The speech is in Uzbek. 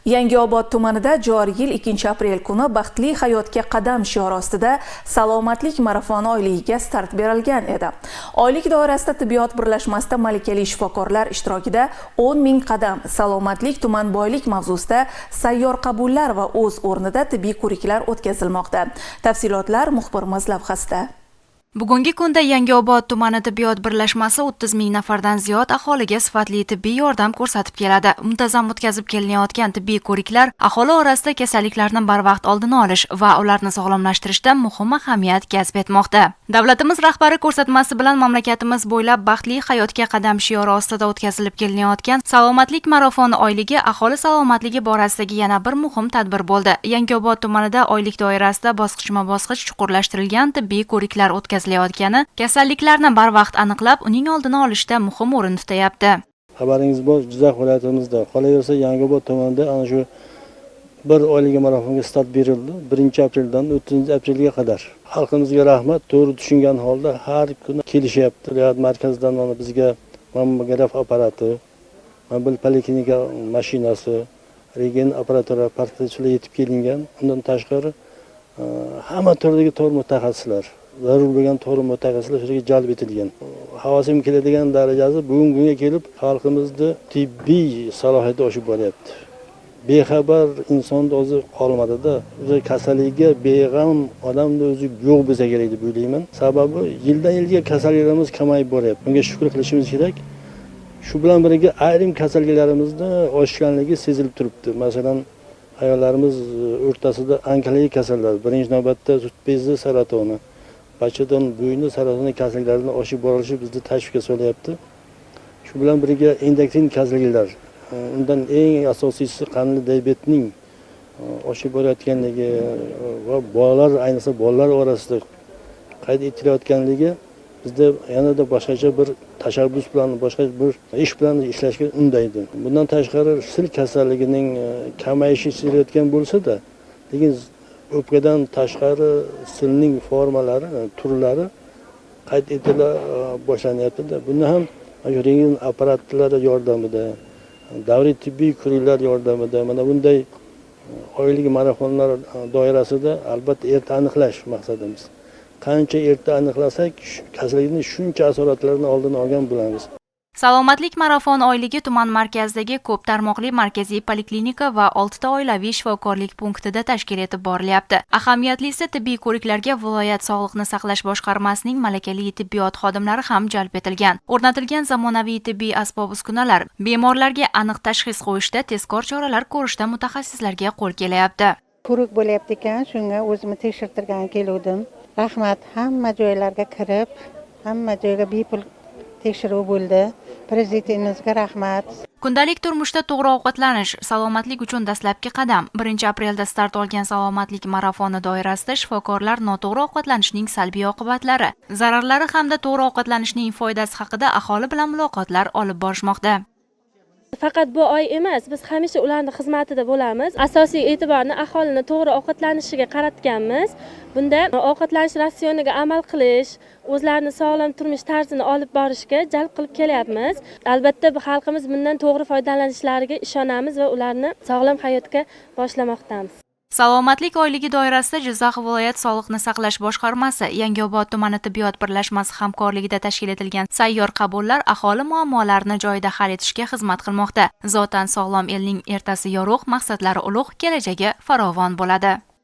Yangiobod tumanida joriy yil 2 aprel kuni baxtli hayotga qadam shiori ostida salomatlik marafoni oyligiga start berilgan edi. Oylik doirasida tibbiyot birlashmasida malakali shifokorlar ishtirokida 10 ming qadam salomatlik tuman boylik mavzusida sayyor qabullar va o'z o'rnida tibbiy ko'riklar o'tkazilmoqda. Tafsilotlar muxbirimiz lavhasida. Bugungi kunda Yangiobod tumani tibbiyot birlashmasi 30 ming nafardan ziyod aholiga sifatli tibbiy yordam ko'rsatib keladi. Muntazam o'tkazib kelinayotgan tibbiy ko'riklar aholi orasida kasalliklarni barvaqt oldini olish va ularni sog'lomlashtirishda muhim ahamiyat kasb etmoqda. Davlatimiz rahbari ko'rsatmasi bilan mamlakatimiz bo'ylab baxtli hayotga qadam shiori ostida o'tkazilib kelinayotgan salomatlik marafoni oyligi aholi salomatligi borasidagi yana bir muhim tadbir bo'ldi. Yangiobod tumanida oylik doirasida bosqichma-bosqich chuqurlashtirilgan tibbiy ko'riklar o'tkazilayotgani kasalliklarni barvaqt aniqlab, uning oldini olishda muhim o'rin tutayapti. Xabaringiz bor, Jizzax viloyatimizda, qolaversa Yangiobod tumanida ana shu bir oylik marafonga start berildi. 1-apreldan 30-aprelga qadar. Xalqimizga rahmat, to'g'ri tushungan holda har kuni kelishyapti. Viloyat markazidan mana bizga mammograf apparati, mobil poliklinika mashinasi, regen apparatura partiyasilar yetib kelingan. Undan tashqari hamma turdagi to'g'ri mutaxassislar, zarur bo'lgan to'g'ri mutaxassislar shularga jalb etilgan. Havasim keladigan darajasi bugunga kelib xalqimizda tibbiy salohiyati oshib boryapti. Bexabar insonda o'zi qolmadi-da. O'zi kasallikka beg'am odamda o'zi yo'q bo'lsa kerak deb o'ylayman. Sababi yildan yilga kasalliklarimiz kamayib boryapti. Bunga shukr qilishimiz kerak. Shu bilan birga ayrim kasalliklarimizni oshganligi sezilib turibdi. Masalan, ayollarimiz o'rtasida onkologik kasallar, birinchi navbatda sut bezi saratoni, bachadon bo'yni saratoni kasalliklarining oshib borishi bizni tashvishga solyapti. Shu bilan birga endokrin kasalliklar, undan eng asosiysi qandli diabetning oshib borayotganligi va bolalar, ayniqsa bolalar orasida qayd etilayotganligi bizda yanada boshqacha bir tashabbus bilan, boshqa bir ish bilan ishlashga undaydi. Bundan tashqari sil kasalligining kamayishi sezilayotgan bo'lsa-da, lekin o'pkadan tashqari silning formalari, turlari qayd etila boshlanyapti-da. Buni ham rentgen apparatlari yordamida, davriy tibbiy ko'riklar yordamida mana bunday oylik marafonlar doirasida albatta erta aniqlash maqsadimiz. Qancha erta aniqlasak, kasallikning shuncha asoratlarini oldini olgan bo'lamiz. Salomatlik marafon oyligi tuman markazidagi ko'p tarmoqli markaziy poliklinika va 6 ta oilaviy shifokorlik punktida tashkil etib borilyapti. Ahamiyatlisi tibbiy ko'riklarga viloyat sog'liqni saqlash boshqarmasining malakali tibbiyot xodimlari ham jalb etilgan. O'rnatilgan zamonaviy tibbiy asbob-uskunalar bemorlarga aniq tashxis qo'yishda, tezkor choralar ko'rishda mutaxassislarga qo'l kelyapti. Ko'rik bo'lyapti ekan, shunga o'zimni tekshirtirgan keldim. Rahmat, hamma joylarga kirib, hamma joyga bepul tekshiruv bo'ldi. Prezidentimizga rahmat. Kundalik turmushda to'g'ri ovqatlanish salomatlik uchun dastlabki qadam. 1-aprelda start olgan salomatlik marafoni doirasida shifokorlar noto'g'ri ovqatlanishning salbiy oqibatlari, zararlari hamda to'g'ri ovqatlanishning foydasi haqida aholi bilan muloqotlar olib borishmoqda. Faqat bu oy emas, biz hamisha ularning xizmatida bo'lamiz. Asosiy e'tiborni aholini to'g'ri ovqatlanishiga qaratganmiz. Bunda ovqatlanish ratsioniga amal qilish, o'zlarini sog'lom turmush tarzini olib borishga jalb qilib kelyapmiz. Albatta, bu xalqimiz bundan to'g'ri foydalanishlariga ishonamiz va ularni sog'lom hayotga boshlamoqdamiz. Salomatlik oyligi doirasida Jizzax viloyat sog'liqni saqlash boshqarmasi, Yangiobod tumani tibbiyot birlashmasi hamkorligida tashkil etilgan sayyor qabullar aholi muammolarini joyida hal etishga xizmat qilmoqda. Zotan sog'lom elning ertasi yorug', maqsadlari ulug', kelajagi farovon bo'ladi.